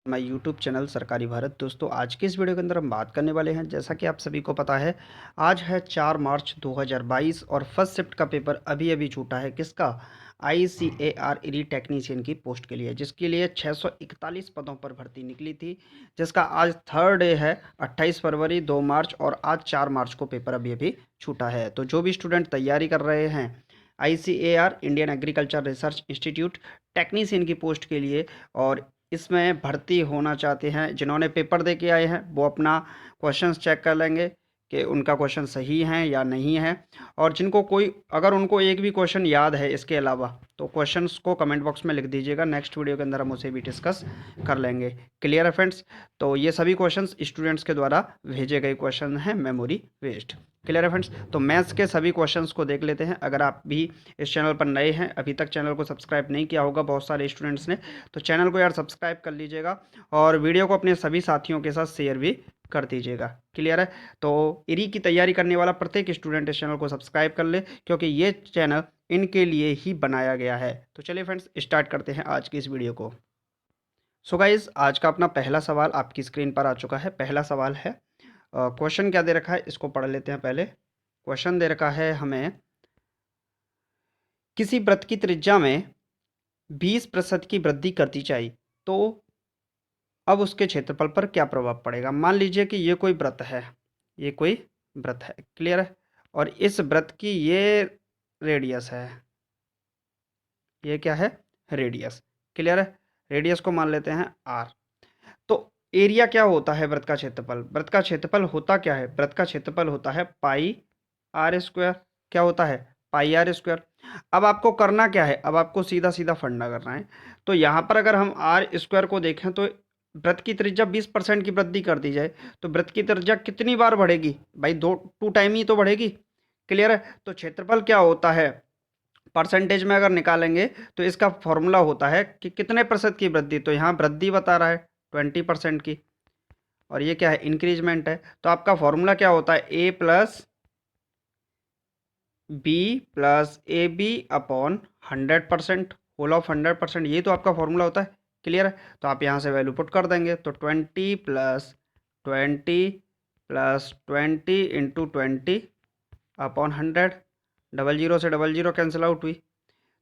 My YouTube channel सरकारी भारत। दोस्तों, आज की इस वीडियो के अंदर हम बात करने वाले हैं, जैसा कि आप सभी को पता है, आज है 4 मार्च 2022 और फर्स्ट शिफ्ट का पेपर अभी अभी छूटा है। किसका? ICAR ईरी टेक्नीशियन की पोस्ट के लिए, जिसके लिए 641 पदों पर भर्ती निकली थी, जिसका आज थर्ड डे है। 28 फरवरी, 2 मार्च और आज 4 मार्च को पेपर अभी अभी छूटा है। तो जो भी स्टूडेंट तैयारी कर रहे हैं ICAR Indian agriculture research institute technician की पोस्ट के लिए, और इसमें भर्ती होना चाहते हैं, जिन्होंने पेपर दे के आए हैं वो अपना क्वेश्चंस चेक कर लेंगे कि उनका क्वेश्चन सही है या नहीं है। और जिनको कोई, अगर उनको एक भी क्वेश्चन याद है इसके अलावा, तो क्वेश्चंस को कमेंट बॉक्स में लिख दीजिएगा। नेक्स्ट वीडियो के अंदर हम उसे भी डिस्कस कर लेंगे। क्लियर है फ्रेंड्स? तो ये सभी क्वेश्चंस स्टूडेंट्स के द्वारा भेजे गए क्वेश्चन हैं, मेमोरी बेस्ड। क्लियर है फ्रेंड्स? तो मैथ्स के सभी क्वेश्चंस को देख लेते हैं। अगर आप भी इस चैनल पर नए हैं, अभी तक चैनल को सब्सक्राइब नहीं किया होगा बहुत सारे स्टूडेंट्स ने, तो चैनल को यार सब्सक्राइब कर लीजिएगा और वीडियो को अपने सभी साथियों के साथ शेयर भी कर दीजिएगा। क्लियर है? तो इरी की तैयारी करने वाला प्रत्येक स्टूडेंट इस चैनल को सब्सक्राइब कर ले, क्योंकि ये चैनल इनके लिए ही बनाया गया है। तो चलिए फ्रेंड्स, स्टार्ट करते हैं आज की इस वीडियो को। सो गाइज, आज का अपना पहला सवाल आपकी स्क्रीन पर आ चुका है। पहला सवाल है, क्वेश्चन क्या दे रखा है इसको पढ़ लेते हैं पहले। क्वेश्चन दे रखा है हमें, किसी वृत्त की त्रिज्या में 20% की वृद्धि करती चाहिए, तो अब उसके क्षेत्रफल पर क्या प्रभाव पड़ेगा। मान लीजिए कि ये कोई वृत्त है, ये कोई वृत्त है। क्लियर है? और इस वृत्त की ये रेडियस है, ये क्या है? रेडियस। क्लियर है? रेडियस को मान लेते हैं आर। तो एरिया क्या होता है वृत्त का क्षेत्रफल? वृत्त का क्षेत्रफल होता क्या है? वृत्त का क्षेत्रफल होता है पाई आर स्क्वायर। क्या होता है? पाई आर स्क्वायर। अब आपको करना क्या है? अब आपको सीधा सीधा फंडा करना है। तो यहाँ पर अगर हम आर स्क्वायर को देखें, तो वृत्त की त्रिज्या 20% की वृद्धि कर दी जाए, तो वृत्त की त्रिज्या कितनी बार बढ़ेगी भाई? टू टाइम ही तो बढ़ेगी। क्लियर है? तो क्षेत्रफल क्या होता है परसेंटेज में अगर निकालेंगे, तो इसका फॉर्मूला होता है कि कितने प्रतिशत की वृद्धि। तो यहाँ वृद्धि बता रहा है 20% की, और ये क्या है? इंक्रीजमेंट है। तो आपका फॉर्मूला क्या होता है? A plus B plus A B upon 100%, whole of 100%, ये तो आपका फॉर्मूला होता है। क्लियर है? तो आप यहाँ से वैल्यू पुट कर देंगे, तो 20 इंटू 20 अपॉन 100, डबल जीरो से डबल जीरो कैंसिल आउट हुई,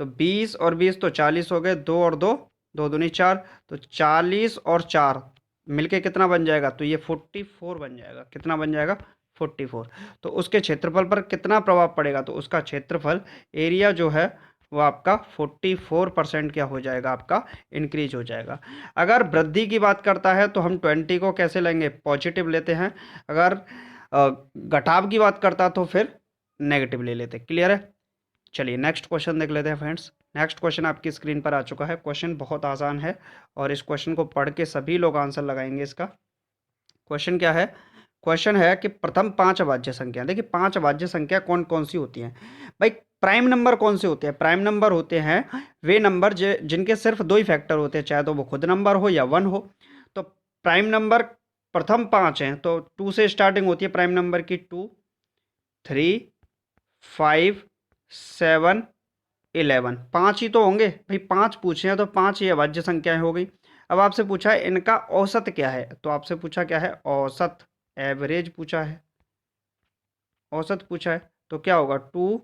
तो 20 और 20 तो 40 हो गए, 2 और 2, 2 दूनी 4, तो 40 और 4 मिलके कितना बन जाएगा? तो ये 44 बन जाएगा। कितना बन जाएगा? 44। तो उसके क्षेत्रफल पर कितना प्रभाव पड़ेगा? तो उसका क्षेत्रफल, एरिया जो है वो आपका 44% क्या हो जाएगा? आपका इंक्रीज हो जाएगा। अगर वृद्धि की बात करता है तो हम 20 को कैसे लेंगे? पॉजिटिव लेते हैं। अगर घटाव की बात करता तो फिर नेगेटिव ले लेते। क्लियर है? चलिए नेक्स्ट क्वेश्चन देख लेते हैं फ्रेंड्स। नेक्स्ट क्वेश्चन आपकी स्क्रीन पर आ चुका है। क्वेश्चन बहुत आसान है और इस क्वेश्चन को पढ़ के सभी लोग आंसर लगाएंगे इसका। क्वेश्चन क्या है? क्वेश्चन है कि प्रथम 5 अभाज्य संख्या, देखिए 5 अभाज्य संख्या कौन कौन सी होती हैं भाई? प्राइम नंबर कौन से होते हैं? प्राइम नंबर होते हैं वे नंबर जिनके सिर्फ 2 ही फैक्टर होते हैं, चाहे तो वो खुद नंबर हो या 1 हो। तो प्राइम नंबर प्रथम 5 हैं, तो 2 से स्टार्टिंग होती है प्राइम नंबर की। 2, 3, 5, 7, 11, 5 ही तो होंगे भाई। 5 पूछे हैं तो 5 ही अभाज्य संख्याएं हो गई। अब आपसे पूछा है इनका औसत क्या है, तो आपसे पूछा क्या है? औसत, एवरेज पूछा है, औसत पूछा है। तो क्या होगा? 2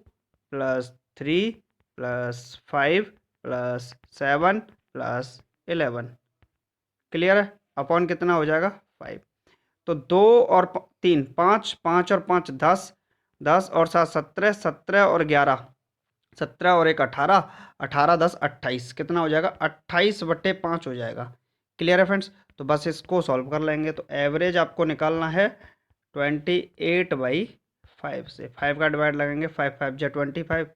plus 3 plus 5 plus 7 plus 11। Clear है? अपॉन कितना हो जाएगा? 5। तो 2 और 3 5, 5 और 5 10, 10 और 7 17, 17 और 11 17 और 1 18, 18 10 28, कितना हो जाएगा? 28/5 हो जाएगा। क्लियर है फ्रेंड्स? तो बस इसको सॉल्व कर लेंगे, तो एवरेज आपको निकालना है 28/5 से। 5 का डिवाइड लगेंगे, 5 5 जा 25,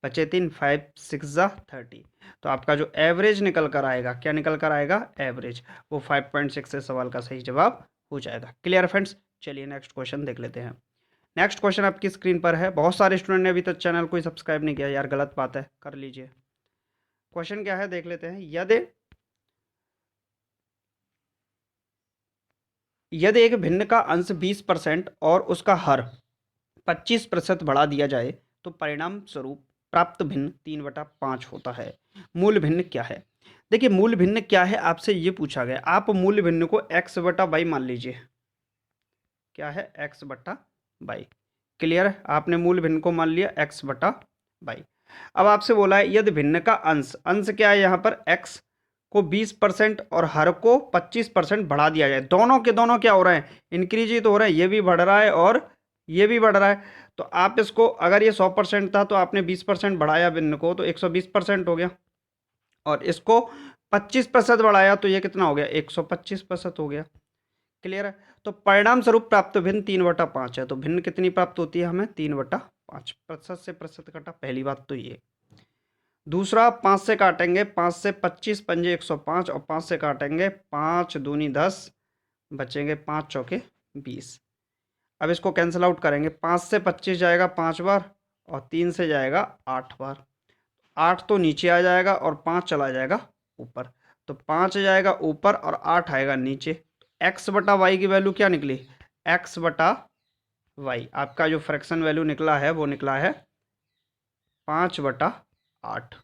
बचे 3, 5 6 जा 30। तो आपका जो एवरेज निकल कर आएगा, क्या निकल कर आएगा? एवरेज, वो 5.6 से सवाल का सही जवाब हो जाएगा। Clear friends? चलिए नेक्स्ट क्वेश्चन देख लेते हैं। नेक्स्ट क्वेश्चन आपकी स्क्रीन पर है। बहुत सारे स्टूडेंट ने अभी तक चैनल को सब्सक्राइब नहीं किया यार, गलत बात है, कर लीजिए। क्वेश्चन क्या है देख लेते हैं। यदि एक भिन्न का अंश 20% और उसका हर 25% बढ़ा दिया जाए, तो परिणाम स्वरूप प्राप्त भिन्न 3/5 होता है। मूल भिन्न क्या है? देखिए मूल भिन्न क्या है आपसे ये पूछा गया, आप मूल भिन्न को x बटा वाई मान लीजिए, क्या है x बटा वाई। क्लियर है, आपने मूल भिन्न को मान लिया x बटा वाई। अब आपसे बोला है यदि भिन्न का अंश, अंश क्या है यहाँ पर, x को 20% और हर को 25% बढ़ा दिया जाए, दोनों के दोनों क्या हो रहे हैं, इंक्रीज ही तो हो रहे हैं, ये भी बढ़ रहा है और ये भी बढ़ रहा है। तो आप इसको, अगर ये 100% था तो आपने 20% बढ़ाया भिन्न को तो 120% हो गया, और इसको 25% बढ़ाया तो ये कितना हो गया, 125% हो गया। क्लियर है, तो परिणाम स्वरूप प्राप्त भिन्न 3/5 है। तो भिन्न कितनी प्राप्त होती है हमें, 3/5। प्रतिशत से प्रतिशत कटा, पहली बात तो ये। दूसरा, 5 से काटेंगे, 5 से 25 पंजे 105, और 5 से काटेंगे 5 दूनी 10, बचेंगे 5 चौके 20। अब इसको कैंसिल आउट करेंगे, 5 से 25 जाएगा 5 बार, और 3 से जाएगा 8 बार। 8 तो नीचे आ जाएगा और 5 चला जाएगा ऊपर, तो 5 जाएगा ऊपर और 8 आएगा नीचे। एक्स बटा वाई की वैल्यू क्या निकली, एक्स बटा वाई, आपका जो फ्रैक्शन वैल्यू निकला है वो निकला है 5/8।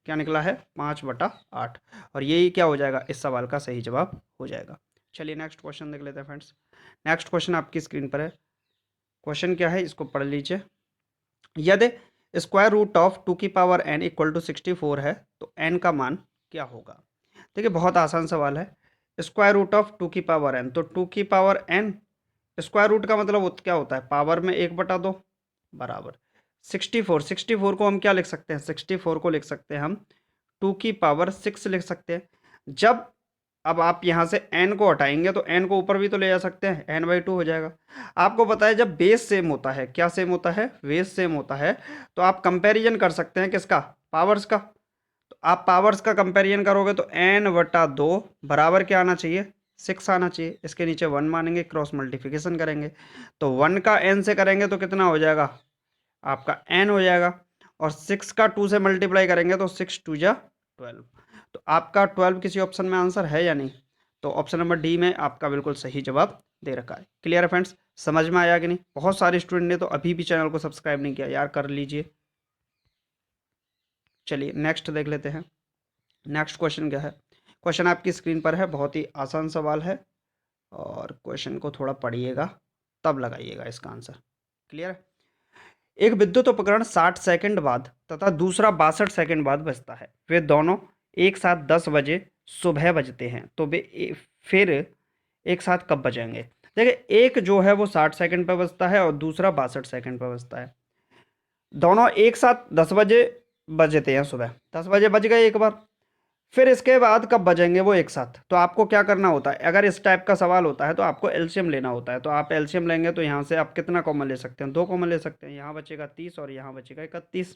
क्या निकला है, 5/8, और यही क्या हो जाएगा, इस सवाल का सही जवाब हो जाएगा। चलिए नेक्स्ट क्वेश्चन देख लेते हैं फ्रेंड्स। नेक्स्ट क्वेश्चन आपकी स्क्रीन पर है। क्वेश्चन क्या है, इसको पढ़ लीजिए। यदि स्क्वायर रूट ऑफ 2 की पावर n इक्वल टू 64 है तो n का मान क्या होगा। देखिए बहुत आसान सवाल है। स्क्वायर रूट ऑफ 2 की पावर n, तो 2 की पावर n, स्क्वायर रूट का मतलब क्या होता है, पावर में 1/2 बराबर 64। 64 को हम क्या लिख सकते हैं, 64 को लिख सकते हैं हम 2 की पावर 6 लिख सकते हैं। जब अब आप यहाँ से n को हटाएंगे तो n को ऊपर भी तो ले जा सकते हैं, n/2 हो जाएगा। आपको पता है जब बेस सेम होता है, क्या सेम होता है, बेस सेम होता है, तो आप कंपैरिजन कर सकते हैं किसका, पावर्स का। तो आप पावर्स का कंपैरिजन करोगे तो n/2 बराबर क्या आना चाहिए, 6 आना चाहिए। इसके नीचे 1 मानेंगे, क्रॉस मल्टीप्लिकेशन करेंगे, तो 1 का n से करेंगे तो कितना हो जाएगा, आपका n हो जाएगा, और 6 का 2 से मल्टीप्लाई करेंगे तो 6 2 जा 12। तो आपका 12 किसी ऑप्शन में आंसर है या नहीं, तो ऑप्शन नंबर डी में आपका बिल्कुल सही जवाब दे रखा है। क्लियर है फ्रेंड्स, समझ में आया कि नहीं। बहुत सारे स्टूडेंट ने तो अभी भी चैनल को सब्सक्राइब नहीं किया यार, कर लीजिए। चलिए नेक्स्ट देख लेते हैं। नेक्स्ट क्वेश्चन क्या है, क्वेश्चन आपकी स्क्रीन पर है, बहुत ही आसान सवाल है, और क्वेश्चन को थोड़ा पढ़िएगा तब लगाइएगा इसका आंसर। क्लियर है, एक विद्युत उपकरण 60 सेकंड बाद तथा दूसरा 62 सेकंड बाद बजता है, वे दोनों एक साथ 10 बजे सुबह बजते हैं, तो वे फिर एक साथ कब बजेंगे। देखिए एक जो है वो 60 सेकंड पर बजता है और दूसरा 62 सेकंड पर बजता है, दोनों एक साथ 10 बजे बजते हैं सुबह, 10 बजे बज गए एक बार, फिर इसके बाद कब बजेंगे वो एक साथ। तो आपको क्या करना होता है, अगर इस टाइप का सवाल होता है तो आपको एलसीएम लेना होता है। तो आप एलसीएम लेंगे तो यहाँ से आप कितना कॉमन ले सकते हैं, 2 कॉमन ले सकते हैं, यहाँ बचेगा 30 और यहाँ बचेगा 31।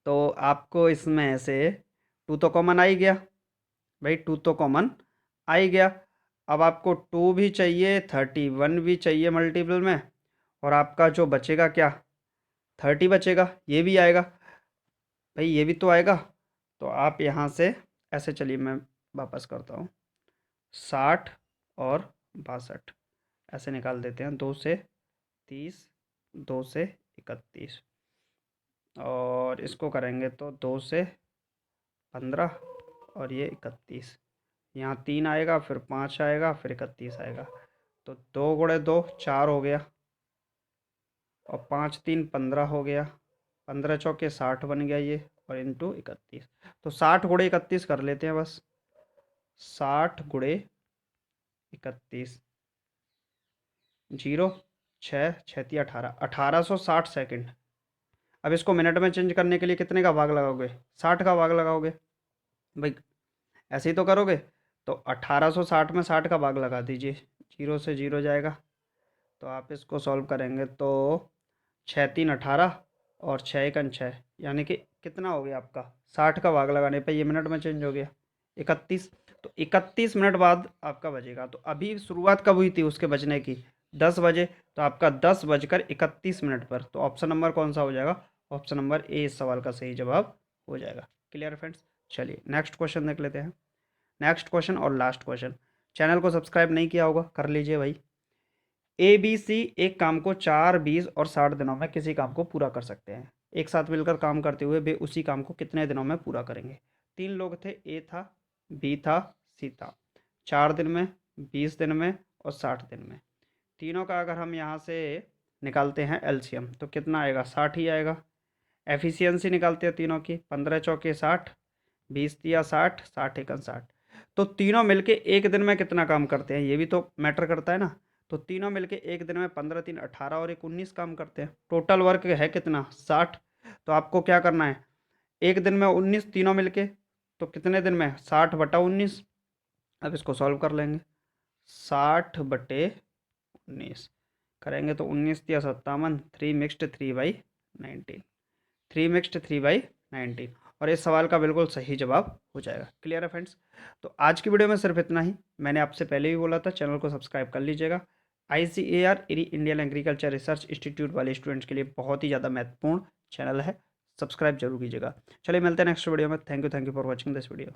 तो आपको इसमें से 2 तो कॉमन आ ही गया भाई, 2 तो कॉमन आ ही गया। अब आपको 2 भी चाहिए, 31 भी चाहिए मल्टीपल में, और आपका जो बचेगा क्या, 30 बचेगा, ये भी आएगा भाई, ये भी तो आएगा। तो आप यहाँ से ऐसे, चलिए मैं वापस करता हूँ, 60 और 62 ऐसे निकाल देते हैं, 2 से 30, 2 से 31, और इसको करेंगे तो 2 से 15 और ये 31, यहाँ 3 आएगा, फिर 5 आएगा, फिर 31 आएगा। तो 2 गुणे 2 4 हो गया, और 5 3 15 हो गया, 15 चौके 60 बन गया ये, और इंटू 31। तो 60 गुणे 31 कर लेते हैं बस, 60 गुणे 31, 0 6 6 18, 1860 सेकंड। अब इसको मिनट में चेंज करने के लिए कितने का भाग लगाओगे, 60 का भाग लगाओगे भाई, ऐसे ही तो करोगे। तो 1860 में 60 का भाग लगा दीजिए, 0 से 0 जाएगा। तो आप इसको सॉल्व करेंगे तो 6 3 18 और 6 1 6, यानी कि कितना हो गया आपका, 60 का भाग लगाने पे ये मिनट में चेंज हो गया 31। तो 31 मिनट बाद आपका बजेगा। तो अभी शुरुआत कब हुई थी उसके बजने की, 10 बजे, तो आपका 10:31 पर। तो ऑप्शन नंबर कौन सा हो जाएगा, ऑप्शन नंबर ए इस सवाल का सही जवाब हो जाएगा। क्लियर फ्रेंड्स, चलिए नेक्स्ट क्वेश्चन देख लेते हैं। नेक्स्ट क्वेश्चन और लास्ट क्वेश्चन। चैनल को सब्सक्राइब नहीं किया होगा, कर लीजिए भाई। ए बी सी एक काम को 4 20 और 60 दिनों में किसी काम को पूरा कर सकते हैं। एक साथ मिलकर काम करते हुए वे उसी काम को कितने दिनों में पूरा करेंगे। 3 लोग थे, ए था, बी था, सी था। 4 दिन में, 20 दिन में और 60 दिन में। तीनों का अगर हम यहाँ से निकालते हैं एलसीएम तो कितना आएगा? 60 ही आएगा। एफिशिएंसी निकालते हैं तीनों की, 15 चौके 60, 20 दिया 60, 60 एकन 60। तो तीनों मिलके एक दिन में कितना काम करते हैं, ये भी तो मैटर करता है ना। तो तीनों मिलके एक दिन में 15 3 18 और 1 19 काम करते हैं। टोटल वर्क है कितना? 60। तो आपको क्या करना है, एक दिन में 19 तीनों मिलके, तो कितने दिन में? 60/19। अब इसको सॉल्व कर लेंगे। 60/19 करेंगे तो 19 दिया 57, 3 मिक्स्ड 3/19, 3 मिक्स्ड 3/19। और इस सवाल का बिल्कुल सही जवाब हो जाएगा। क्लियर है फ्रेंड्स? तो आज की वीडियो में सिर्फ इतना ही। मैंने आपसे पहले भी बोला था, चैनल को सब्सक्राइब कर लीजिएगा। ICAR Indian agriculture research institute वाले स्टूडेंट्स के लिए बहुत ही ज़्यादा महत्वपूर्ण चैनल है, सब्सक्राइब जरूर कीजिएगा। चलिए मिलते हैं नेक्स्ट वीडियो में। Thank you for watching this video.